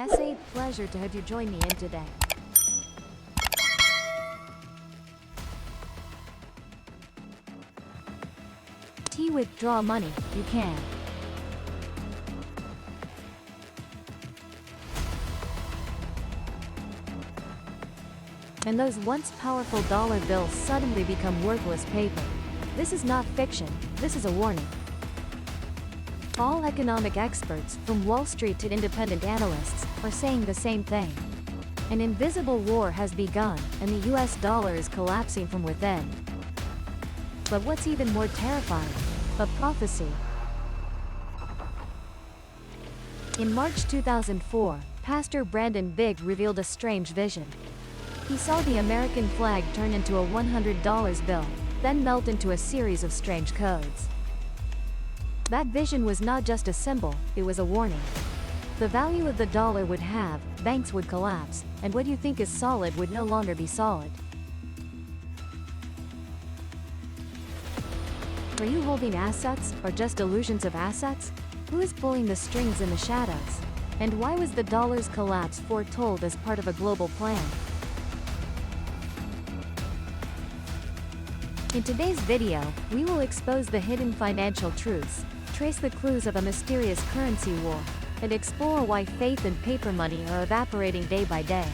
Essay, pleasure to have you join me in today. T withdraw money, you can. And those once powerful dollar bills suddenly become worthless paper. This is not fiction, this is a warning. All economic experts, from Wall Street to independent analysts, are saying the same thing. An invisible war has begun, and the US dollar is collapsing from within. But what's even more terrifying? A prophecy. In March 2004, Pastor Brandon Bigg revealed a strange vision. He saw the American flag turn into a $100 bill, then melt into a series of strange codes. That vision was not just a symbol, it was a warning. The value of the dollar would halve, banks would collapse, and what you think is solid would no longer be solid. Are you holding assets, or just illusions of assets? Who is pulling the strings in the shadows? And why was the dollar's collapse foretold as part of a global plan? In today's video, we will expose the hidden financial truths, trace the clues of a mysterious currency war, and explore why faith and paper money are evaporating day by day.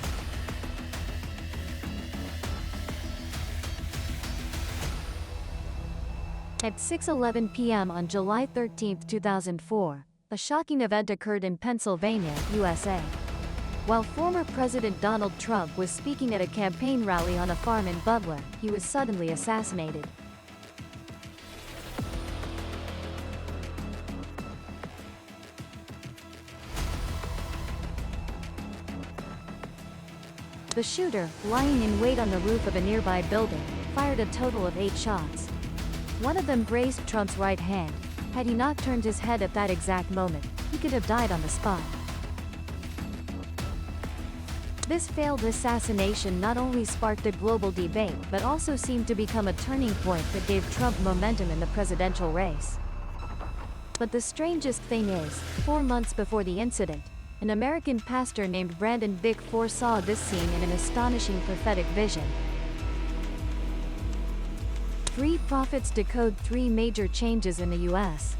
At 6:11 p.m. on July 13, 2004, a shocking event occurred in Pennsylvania, USA. While former President Donald Trump was speaking at a campaign rally on a farm in Butler, he was suddenly assassinated. The shooter, lying in wait on the roof of a nearby building, fired a total of 8 shots. One of them grazed Trump's right hand. Had he not turned his head at that exact moment, he could have died on the spot. This failed assassination not only sparked a global debate but also seemed to become a turning point that gave Trump momentum in the presidential race. But the strangest thing is, 4 months before the incident, an American pastor named Brandon Bigg foresaw this scene in an astonishing prophetic vision. 3 prophets decode 3 major changes in the U.S.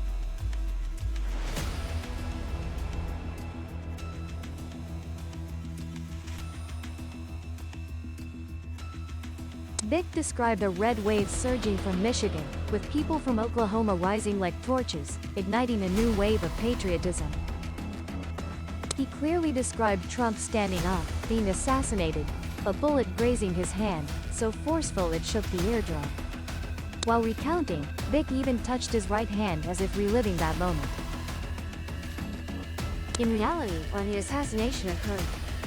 Bigg described a red wave surging from Michigan, with people from Oklahoma rising like torches, igniting a new wave of patriotism. He clearly described Trump standing up, being assassinated, a bullet grazing his hand, so forceful it shook the eardrum. While recounting, Bigg even touched his right hand as if reliving that moment. In reality, when the assassination occurred,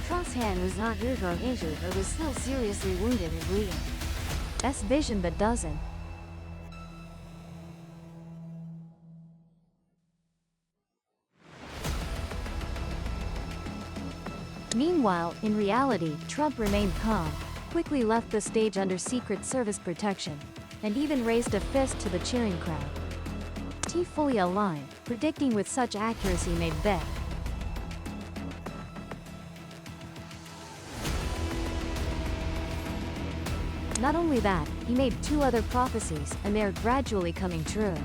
Trump's hand was not eardrum injured but was still seriously wounded and bleeding. That's vision that doesn't. Meanwhile, in reality, Trump remained calm, quickly left the stage under Secret Service protection, and even raised a fist to the cheering crowd. He fully aligned, predicting with such accuracy made Bigg. Not only that, he made 2 other prophecies, and they are gradually coming true.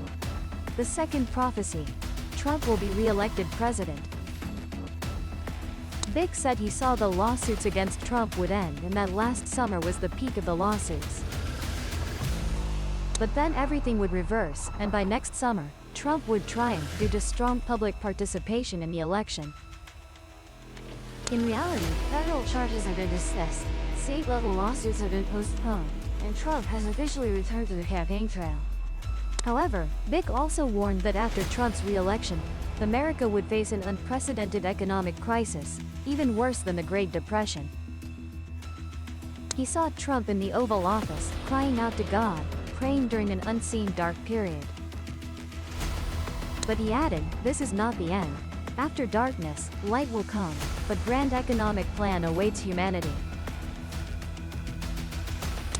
The second prophecy: Trump will be re-elected president. Bigg said he saw the lawsuits against Trump would end and that last summer was the peak of the lawsuits. But then everything would reverse, and by next summer, Trump would triumph due to strong public participation in the election. In reality, federal charges have been dismissed, state-level lawsuits have been postponed, and Trump has officially returned to the campaign trail. However, Bigg also warned that after Trump's re-election, America would face an unprecedented economic crisis, even worse than the Great Depression. He saw Trump in the Oval Office, crying out to God, praying during an unseen dark period. But he added, this is not the end. After darkness, light will come, but grand economic plan awaits humanity.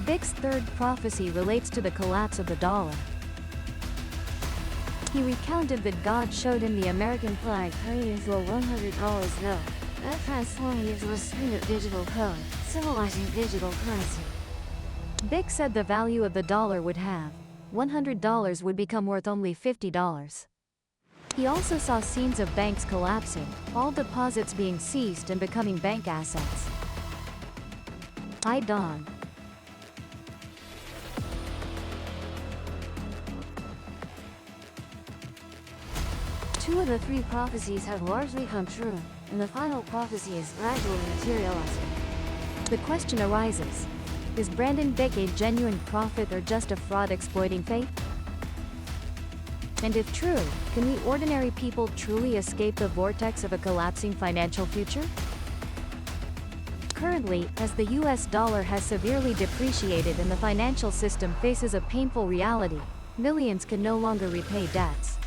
Bigg's third prophecy relates to the collapse of the dollar. He recounted that God showed him the American flag turning into a $100 bill, and transforming into a string of digital code, symbolizing digital currency. Bick said the value of the dollar would halve. $100 would become worth only $50. He also saw scenes of banks collapsing, all deposits being seized and becoming bank assets. I dawn. Two of the three prophecies have largely come true, and the final prophecy is gradually materializing. The question arises: is Brandon Bick a genuine prophet or just a fraud exploiting faith? And if true, can we ordinary people truly escape the vortex of a collapsing financial future? Currently, as the US dollar has severely depreciated and the financial system faces a painful reality, millions can no longer repay debts.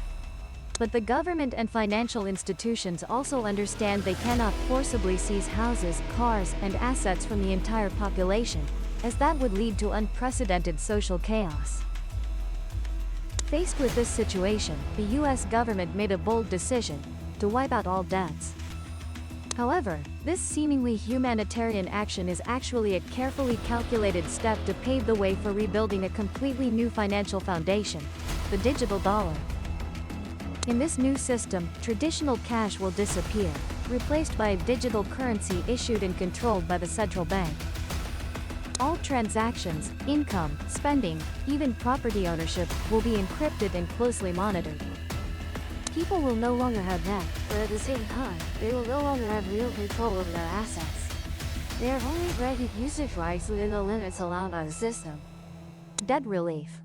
But the government and financial institutions also understand they cannot forcibly seize houses, cars, and assets from the entire population, as that would lead to unprecedented social chaos. Faced with this situation, the US government made a bold decision to wipe out all debts. However, this seemingly humanitarian action is actually a carefully calculated step to pave the way for rebuilding a completely new financial foundation, the digital dollar. In this new system, traditional cash will disappear, replaced by a digital currency issued and controlled by the central bank. All transactions, income, spending, even property ownership, will be encrypted and closely monitored. People will no longer have debt, but at the same time, they will no longer have real control over their assets. They are only granted usage rights within the limits allowed by the system. Debt relief.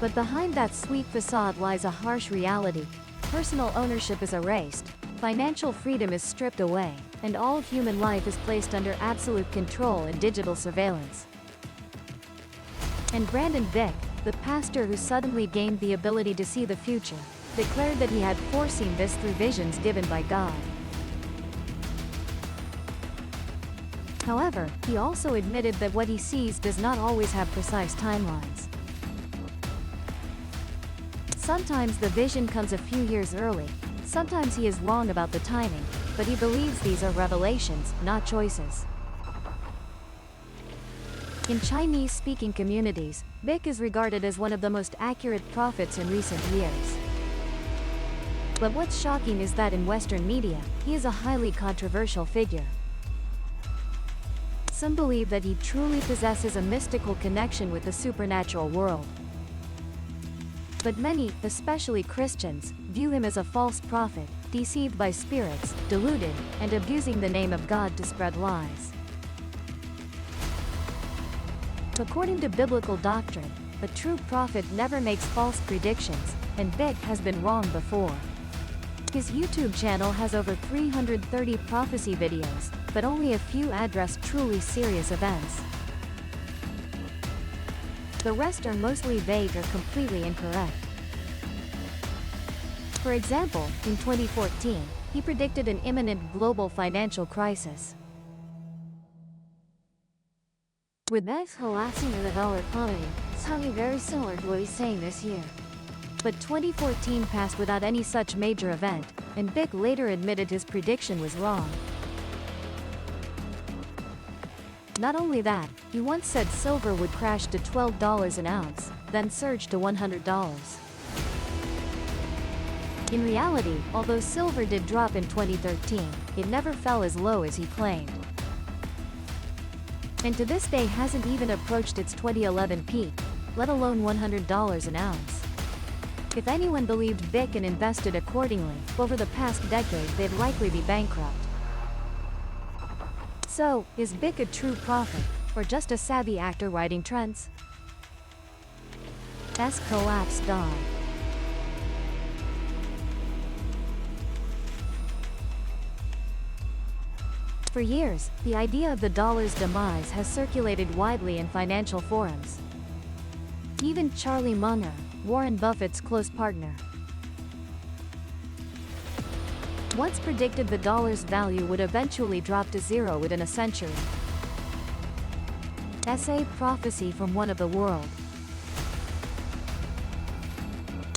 But behind that sweet facade lies a harsh reality. Personal ownership is erased, financial freedom is stripped away, and all human life is placed under absolute control and digital surveillance. And Brandon Bick, the pastor who suddenly gained the ability to see the future, declared that he had foreseen this through visions given by God. However, he also admitted that what he sees does not always have precise timelines. Sometimes the vision comes a few years early, sometimes he is wrong about the timing, but he believes these are revelations, not choices. In Chinese-speaking communities, Bick is regarded as one of the most accurate prophets in recent years. But what's shocking is that in Western media, he is a highly controversial figure. Some believe that he truly possesses a mystical connection with the supernatural world. But many, especially Christians, view him as a false prophet, deceived by spirits, deluded, and abusing the name of God to spread lies. According to biblical doctrine, a true prophet never makes false predictions, and Bick has been wrong before. His YouTube channel has over 330 prophecy videos, but only a few address truly serious events. The rest are mostly vague or completely incorrect. For example, in 2014, he predicted an imminent global financial crisis. With banks collapsing and the dollar plummeting, sounding very similar to what he's saying this year. But 2014 passed without any such major event, and Bick later admitted his prediction was wrong. Not only that, he once said silver would crash to $12 an ounce, then surge to $100. In reality, although silver did drop in 2013, it never fell as low as he claimed. And to this day hasn't even approached its 2011 peak, let alone $100 an ounce. If anyone believed Bick and invested accordingly, over the past decade they'd likely be bankrupt. So, is Bick a true prophet, or just a savvy actor riding trends? Collapse dawn. For years, the idea of the dollar's demise has circulated widely in financial forums. Even Charlie Munger, Warren Buffett's close partner, once predicted the dollar's value would eventually drop to zero within a century. Essay prophecy from one of the world.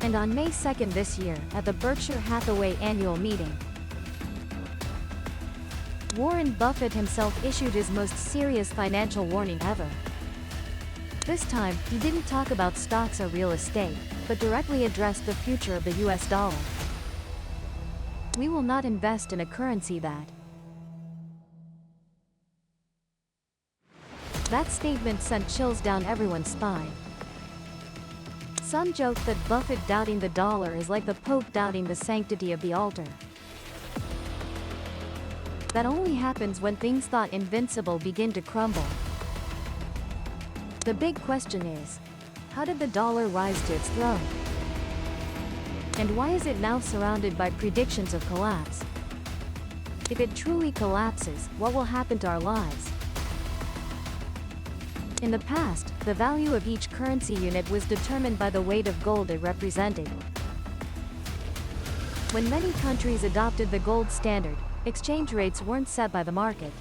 And on May 2nd this year, at the Berkshire Hathaway annual meeting, Warren Buffett himself issued his most serious financial warning ever. This time, he didn't talk about stocks or real estate, but directly addressed the future of the US dollar. We will not invest in a currency that. That statement sent chills down everyone's spine. Some joke that Buffett doubting the dollar is like the Pope doubting the sanctity of the altar. That only happens when things thought invincible begin to crumble. The big question is, how did the dollar rise to its throne? And why is it now surrounded by predictions of collapse? If it truly collapses, what will happen to our lives? In the past, the value of each currency unit was determined by the weight of gold it represented. When many countries adopted the gold standard, exchange rates weren't set by the market,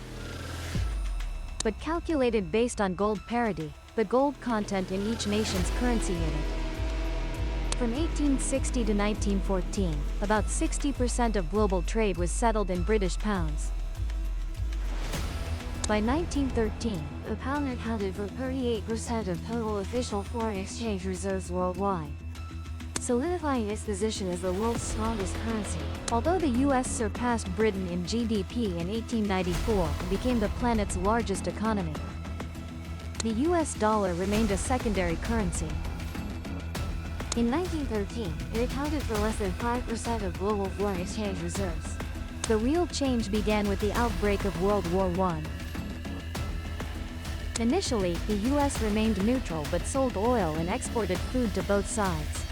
but calculated based on gold parity, the gold content in each nation's currency unit. From 1860 to 1914, about 60% of global trade was settled in British pounds. By 1913, The pound accounted for 38% of total official foreign exchange reserves worldwide, solidifying its position as the world's strongest currency. Although the US surpassed Britain in GDP in 1894 and became the planet's largest economy, the US dollar remained a secondary currency. In 1913, it accounted for less than 5% of global foreign exchange reserves. The real change began with the outbreak of World War I. Initially, the US remained neutral but sold oil and exported food to both sides.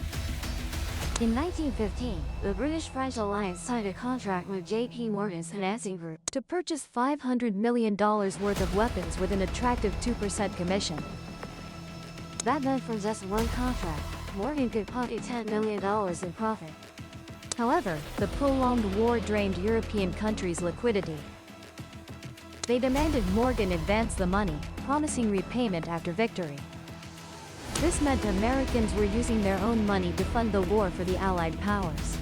In 1915, the British-French alliance signed a contract with J.P. Morgan's financing group to purchase $500 million worth of weapons with an attractive 2% commission. That meant from just one contract, Morgan could pocket $10 million in profit. However, the prolonged war drained European countries' liquidity. They demanded Morgan advance the money, promising repayment after victory. This meant Americans were using their own money to fund the war for the Allied powers.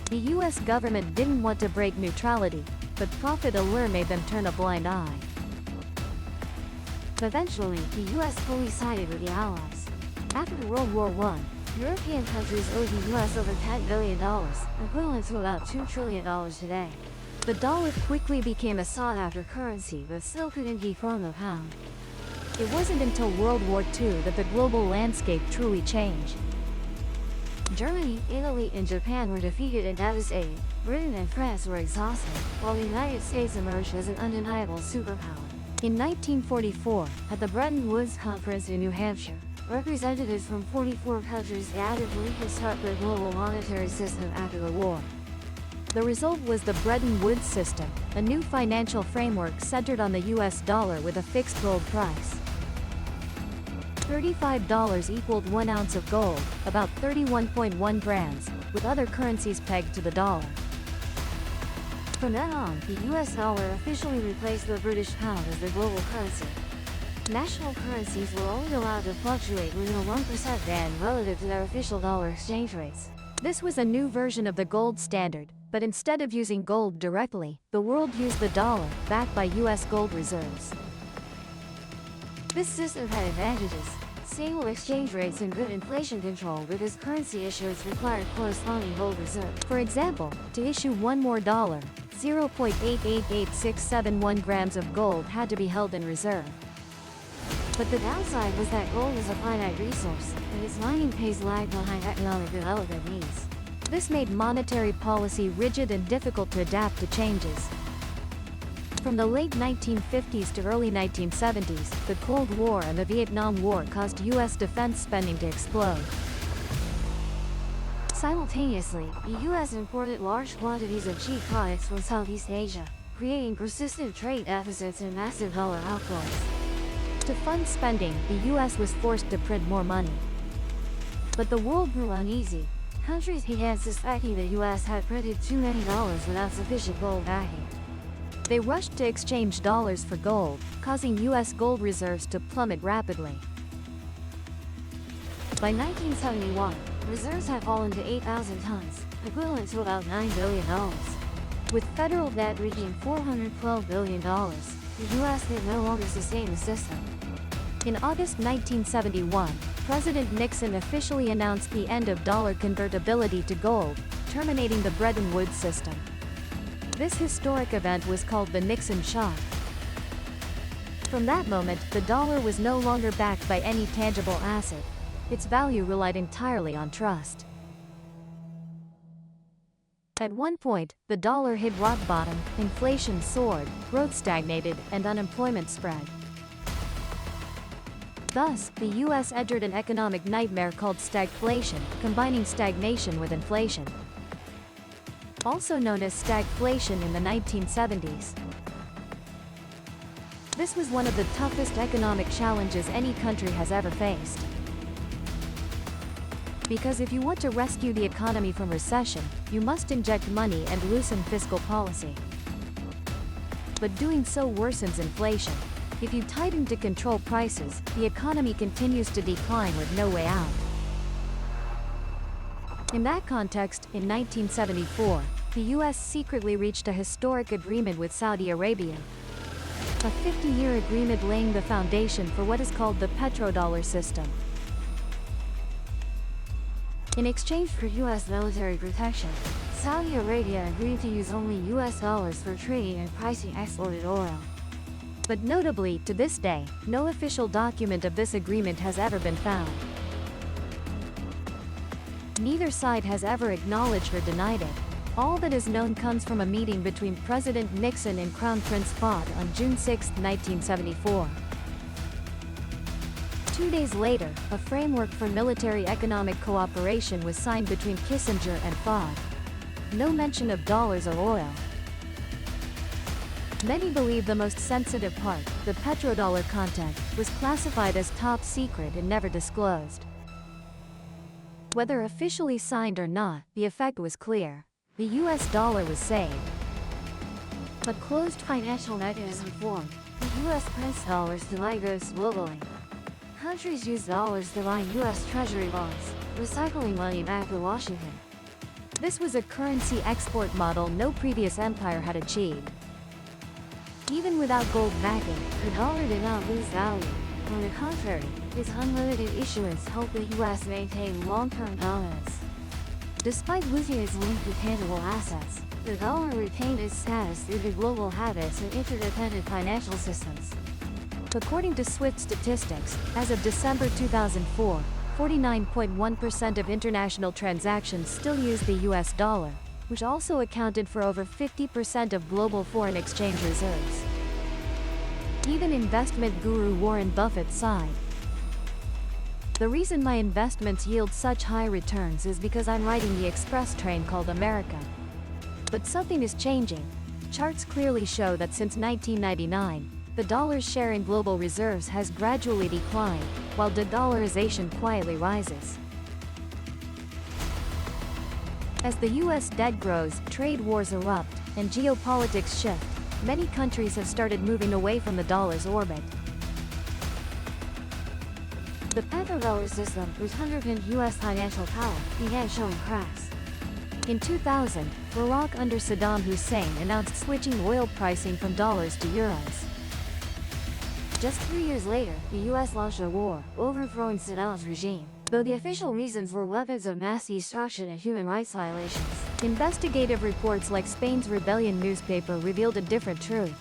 The US government didn't want to break neutrality, but profit allure made them turn a blind eye. Eventually, the US fully sided with the Allies. After World War I, European countries owed the US over $10 billion, equivalent to about $2 trillion today. The dollar quickly became A sought-after currency, but still couldn't dethrone the pound. It wasn't until World War II that the global landscape truly changed. Germany, Italy, and Japan were defeated and devastated. Britain and France were exhausted, while the United States emerged as an undeniable superpower. In 1944, At the Bretton Woods Conference in New Hampshire, representatives from 44 countries gathered to reconstruct their global monetary system after the war. the result was the Bretton Woods system, a new financial framework centered on the US dollar with a fixed gold price. $35 equaled 1 ounce of gold, about 31.1 grams, with other currencies pegged to the dollar. From then on, the US dollar officially replaced the British pound as the global currency. National currencies were only allowed to fluctuate within a 1% band relative to their official dollar exchange rates. This was a new version of the gold standard, but instead of using gold directly, the world used the dollar, backed by US gold reserves. This system had advantages: stable exchange rates and good inflation control because currency issuance required corresponding gold reserves. For example, to issue one more dollar, 0.888671 grams of gold had to be held in reserve. But the downside was that gold is a finite resource, and its mining pace lagged behind economic development needs. This made monetary policy rigid and difficult to adapt to changes. From the late 1950s to early 1970s, the Cold War and the Vietnam War caused US defense spending to explode. Simultaneously, the US imported large quantities of cheap products from Southeast Asia, creating persistent trade deficits and massive dollar outflows. To fund spending, the US was forced to print more money. But the world grew uneasy. Countries began suspecting the US had printed too many dollars without sufficient gold backing. They rushed to exchange dollars for gold, causing US gold reserves to plummet rapidly. By 1971, reserves had fallen to 8,000 tons, equivalent to about $9 billion. With federal debt reaching $412 billion, the U.S. could no longer sustain the system. In August 1971, President Nixon officially announced the end of dollar convertibility to gold, terminating the Bretton Woods system. This historic event was called the Nixon shock. From that moment, the dollar was no longer backed by any tangible asset. Its value relied entirely on trust. At one point, the dollar hit rock bottom, inflation soared, growth stagnated, and unemployment spread. Thus, the U.S. entered an economic nightmare called stagflation, combining stagnation with inflation. Also known as stagflation in the 1970s. This was one of the toughest economic challenges any country has ever faced. Because if you want to rescue the economy from recession, you must inject money and loosen fiscal policy. But doing so worsens inflation. If you tighten to control prices, the economy continues to decline with no way out. In that context, in 1974, the U.S. secretly reached a historic agreement with Saudi Arabia. A 50-year agreement laying the foundation for what is called the petrodollar system. In exchange for U.S. military protection, Saudi Arabia agreed to use only U.S. dollars for trading and pricing exported oil. But notably, to this day, no official document of this agreement has ever been found. Neither side has ever acknowledged or denied it. All that is known comes from a meeting between President Nixon and Crown Prince Fahd on June 6, 1974. 2 days later, a framework for military economic cooperation was signed between Kissinger and Fahd. No mention of dollars or oil. Many believe the most sensitive part, the petrodollar content, was classified as top secret and never disclosed. Whether officially signed or not, the effect was clear. The US dollar was saved. A closed financial mechanism formed, the US prints dollars to buy goods globally. Countries use dollars to buy US Treasury bonds, recycling money back to Washington. This was a currency export model no previous empire had achieved. Even without gold backing, the dollar did not lose value. On the contrary, its unlimited issuance helped the U.S. maintain long-term dominance. Despite losing its link to tangible assets, the dollar retained its status due to global habits and interdependent financial systems. According to SWIFT statistics, as of December 2004, 49.1% of international transactions still use the US dollar, which also accounted for over 50% of global foreign exchange reserves. Even investment guru Warren Buffett sighed. The reason my investments yield such high returns is because I'm riding the express train called America. But something is changing. Charts clearly show that since 1999, the dollar's share in global reserves has gradually declined, while de-dollarization quietly rises. As the US debt grows, trade wars erupt, and geopolitics shift, many countries have started moving away from the dollar's orbit. The petrodollar system, which underpinned US financial power, began showing cracks. In 2000, Iraq under Saddam Hussein announced switching oil pricing from dollars to euros. Just 3 years later, the US launched a war, overthrowing Saddam's regime, though the official reasons were weapons of mass destruction and human rights violations. Investigative reports like Spain's Rebellion newspaper revealed a different truth.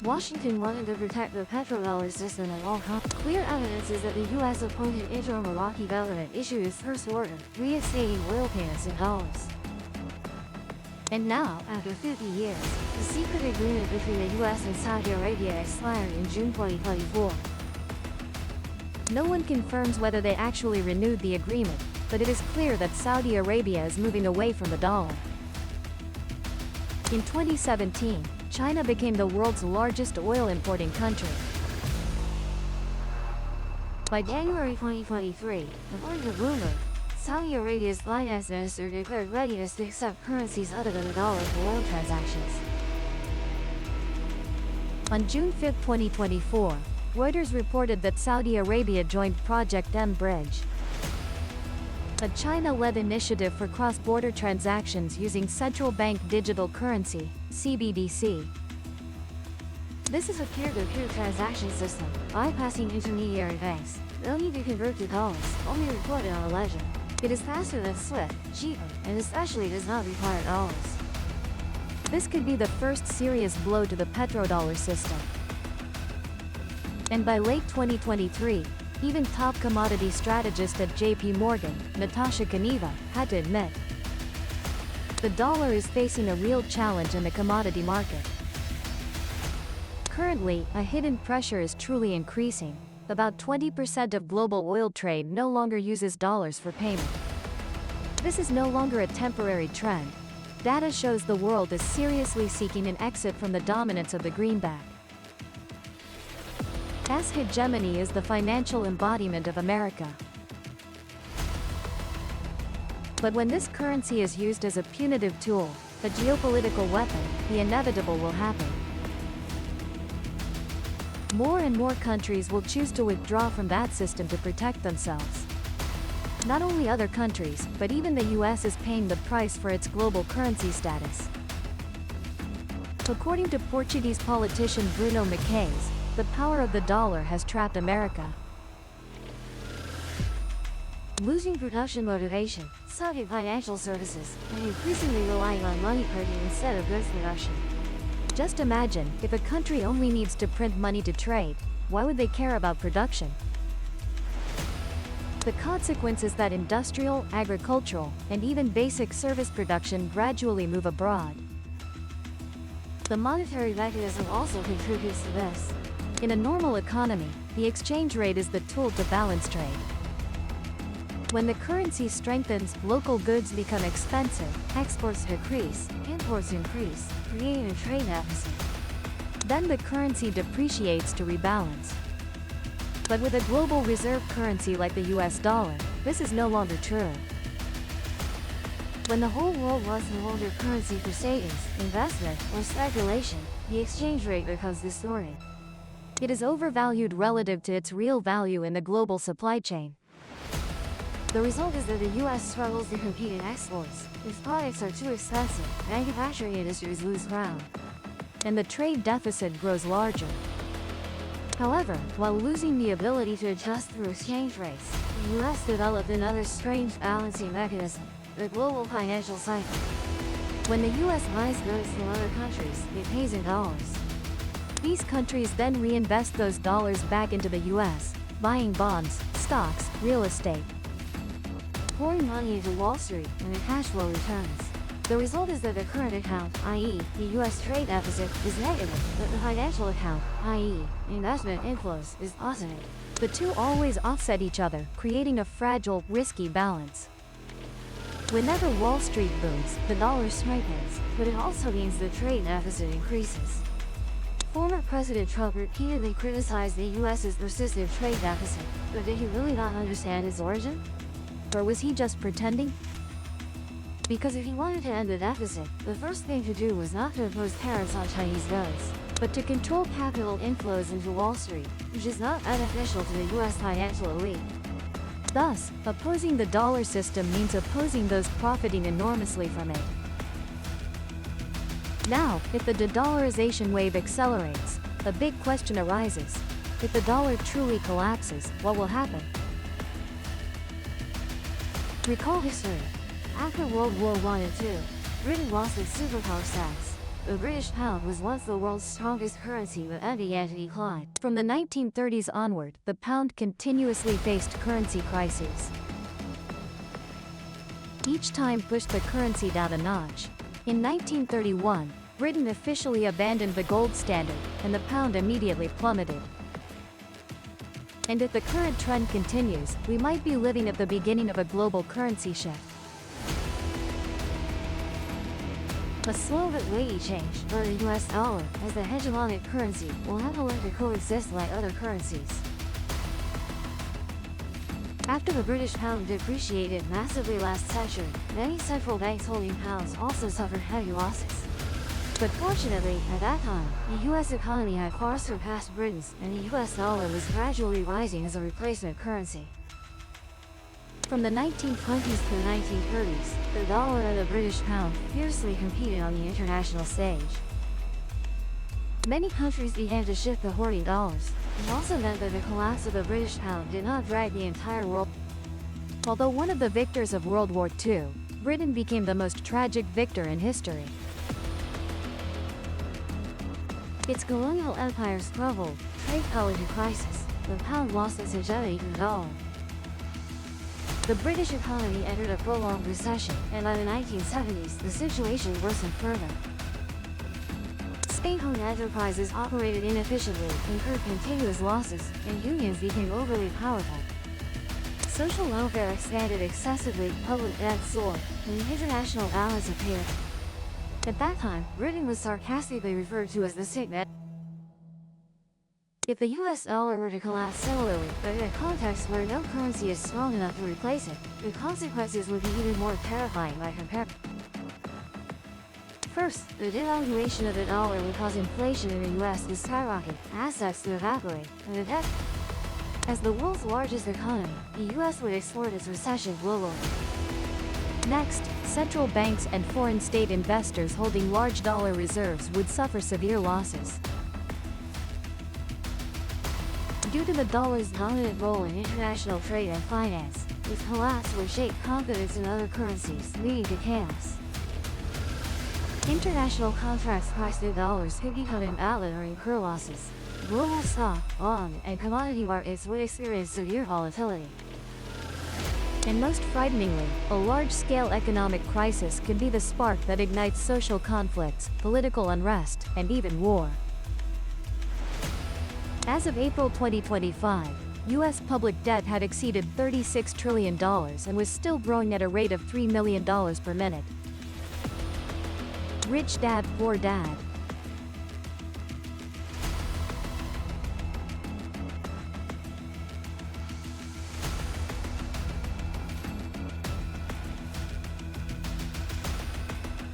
Washington wanted to protect the petrodollar system at all costs. Clear evidence is that the US-appointed interim Iraqi government issued its first order, reinstating oil payments in dollars. And now, after 50 years, the secret agreement between the US and Saudi Arabia expired in June 2024. No one confirms whether they actually renewed the agreement, but it is clear that Saudi Arabia is moving away from the dollar. In 2017, China became the world's largest oil importing country. By January 2023, according to Bloomberg, Saudi Arabia's finance minister declared readiness to accept currencies other than the dollar for oil transactions. On June 5, 2024, Reuters reported that Saudi Arabia joined Project M Bridge, a China-led initiative for cross-border transactions using central bank digital currency, CBDC. This is a peer-to-peer transaction system, bypassing intermediary banks. No need to convert to dollars, only report it on a ledger. It is faster than SWIFT, cheaper, and especially does not require dollars. This could be the first serious blow to the petrodollar system. And by late 2023, even top commodity strategist at JP Morgan, Natasha Kaneva, had to admit the dollar is facing a real challenge in the commodity market. Currently, a hidden pressure is truly increasing. About 20% of global oil trade no longer uses dollars for payment. This is no longer a temporary trend. Data shows the world is seriously seeking an exit from the dominance of the greenback. As hegemony is the financial embodiment of America. But when this currency is used as a punitive tool, a geopolitical weapon, the inevitable will happen. More and more countries will choose to withdraw from that system to protect themselves. Not only other countries, but even the US is paying the price for its global currency status. According to Portuguese politician Bruno Macaes, the power of the dollar has trapped America. Losing production motivation, Saudi financial services, and increasingly relying on money printing instead of goods production. Just imagine, if a country only needs to print money to trade, why would they care about production? The consequence is that industrial, agricultural, and even basic service production gradually move abroad. The monetary mechanism also contributes to this. In a normal economy, the exchange rate is the tool to balance trade. When the currency strengthens, local goods become expensive, exports decrease, imports increase, creating a trade deficit. Then the currency depreciates to rebalance. But with a global reserve currency like the US dollar, this is no longer true. When the whole world wants to hold your currency for savings, investment, or speculation, the exchange rate becomes distorted. It is overvalued relative to its real value in the global supply chain. The result is that the US struggles to compete in exports. Its products are too expensive, manufacturing industries lose ground, and the trade deficit grows larger. However, while losing the ability to adjust through exchange rates, the US developed another strange balancing mechanism, the global financial cycle. When the US buys goods from other countries, it pays in dollars. These countries then reinvest those dollars back into the US, buying bonds, stocks, real estate, pouring money into Wall Street, and the cash flow returns. The result is that the current account, i.e., the US trade deficit, is negative, but the financial account, i.e., investment inflows, is positive. The two always offset each other, creating a fragile, risky balance. Whenever Wall Street booms, the dollar strengthens, but it also means the trade deficit increases. Former President Trump repeatedly criticized the US's persistent trade deficit, but did he really not understand its origin? Or was he just pretending? Because if he wanted to end the deficit, the first thing to do was not to impose tariffs on Chinese goods, but to control capital inflows into Wall Street, which is not beneficial to the US financial elite. Thus, opposing the dollar system means opposing those profiting enormously from it. Now, if the de-dollarization wave accelerates, a big question arises. If the dollar truly collapses, what will happen? Recall history. After World War I and II, Britain lost its superpower status. The British pound was once the world's strongest currency but then began to decline. From the 1930s onward, the pound continuously faced currency crises. Each time pushed the currency down a notch. In 1931, Britain officially abandoned the gold standard, and the pound immediately plummeted. And if the current trend continues, we might be living at the beginning of a global currency shift. A slow but weighty change for the US dollar, as the hegemonic currency, will have to learn to coexist like other currencies. After the British pound depreciated massively last century, many central banks holding pounds also suffered heavy losses. But fortunately, at that time, the US economy had far surpassed Britain's, and the US dollar was gradually rising as a replacement currency. From the 1920s to the 1930s, the dollar and the British pound fiercely competed on the international stage. Many countries began to shift to hoarding dollars. It also meant that the collapse of the British pound did not drag the entire world. Although one of the victors of World War II, Britain became the most tragic victor in history. Its colonial empires crumbled, trade fell into crisis, the pound lost its hegemony to the dollar. The British economy entered a prolonged recession, and by the 1970s, the situation worsened further. State-owned enterprises operated inefficiently, incurred continuous losses, and unions became overly powerful. Social welfare expanded excessively, public debt soared, and the international balance appeared. At that time, Britain was sarcastically referred to as the sick man. If the US dollar were to collapse similarly, but in a context where no currency is strong enough to replace it, the consequences would be even more terrifying by comparison. First, the devaluation of the dollar would cause inflation in the US to skyrocket, assets to evaporate, and the debt. As the world's largest economy, the US would export its recession globally. Next, central banks and foreign state investors holding large dollar reserves would suffer severe losses. Due to the dollar's dominant role in international trade and finance, its collapse would shake confidence in other currencies, leading to chaos. International contracts priced in dollars could become invalid or incur losses. Global stock, bond, and commodity markets would experience severe volatility. And most frighteningly, a large-scale economic crisis could be the spark that ignites social conflicts, political unrest, and even war. As of April 2025, U.S. public debt had exceeded $36 trillion and was still growing at a rate of $3 million per minute. Rich dad, poor dad.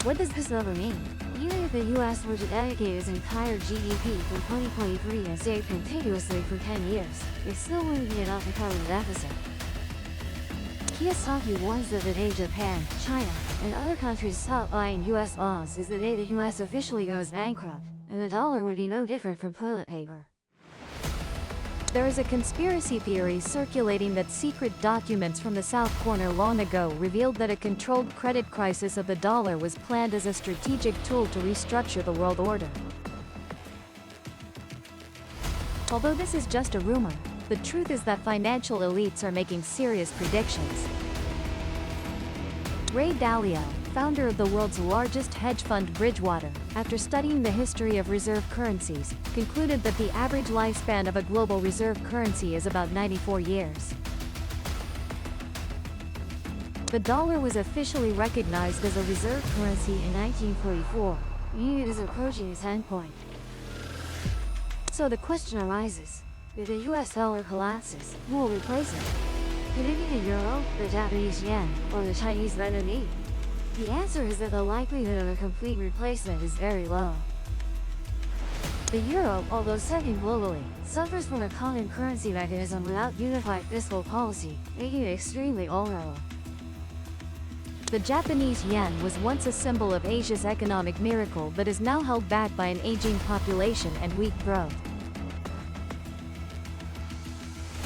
What does this number mean? Even if the US were to dedicate its entire GDP from 2023 and save continuously for 10 years, it still wouldn't be enough to cover the deficit. Kiyosaki warns that the day Japan, China, and other countries stop buying US bonds is the day the US officially goes bankrupt, and the dollar would be no different from toilet paper. There is a conspiracy theory circulating that secret documents from the South Corner long ago revealed that a controlled credit crisis of the dollar was planned as a strategic tool to restructure the world order. Although this is just a rumor, the truth is that financial elites are making serious predictions. Ray Dalio, founder of the world's largest hedge fund Bridgewater, after studying the history of reserve currencies, concluded that the average lifespan of a global reserve currency is about 94 years. The dollar was officially recognized as a reserve currency in 1944, meaning it is approaching its endpoint. So the question arises, if the US dollar collapses, who will replace it? Could it be the euro, the Japanese yen, or the Chinese renminbi? The answer is that the likelihood of a complete replacement is very low. The euro, although second globally, suffers from a common currency mechanism without unified fiscal policy, making it extremely vulnerable. The Japanese yen was once a symbol of Asia's economic miracle but is now held back by an aging population and weak growth.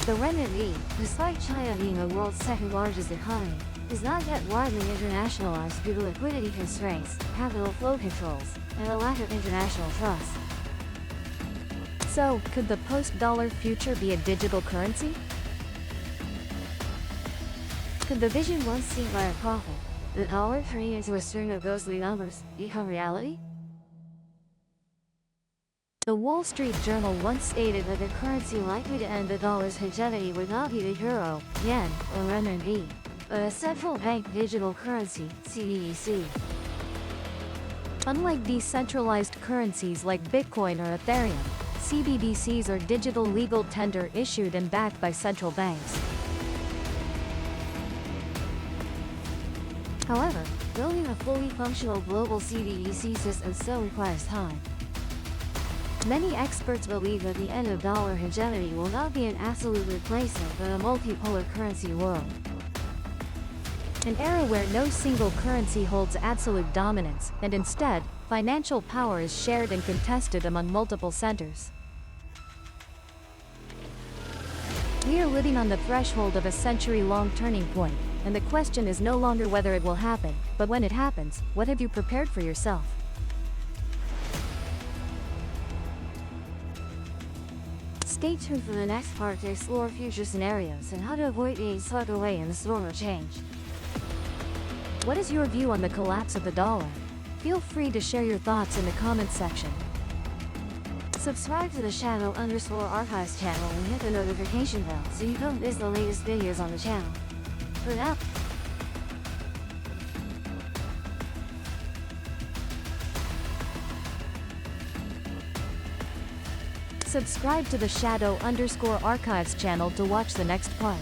The renminbi, despite China being the world's second largest economy, is not yet widely internationalized due to liquidity constraints, capital flow controls, and a lack of international trust. So, could the post-dollar future be a digital currency? Could the vision once seen by a prophet, the dollar turning into a string of ghostly numbers, become reality? The Wall Street Journal Once stated that the currency likely to end the dollar's hegemony would not be the euro, yen, or renminbi, but a central bank digital currency, CBDC. Unlike decentralized currencies like Bitcoin or Ethereum, CBDCs are digital legal tender issued and backed by central banks. However, Building a fully functional global CBDC system still requires time. Many experts believe that the end of dollar hegemony will not be an absolute replacement but a multipolar currency world. An era where no single currency holds absolute dominance, and instead, financial power is shared and contested among multiple centers. We are living on the threshold of a century-long turning point, and the question is no longer whether it will happen, but when it happens, what have you prepared for yourself? Stay tuned for the next part to explore future scenarios and how to avoid being swept away in the storm of change. What is your view on the collapse of the dollar? Feel free to share your thoughts in the comments section. Subscribe to the Shadow_Archives channel and hit the notification bell so you don't miss the latest videos on the channel. For now, Subscribe to the Shadow_Archives channel to watch the next part.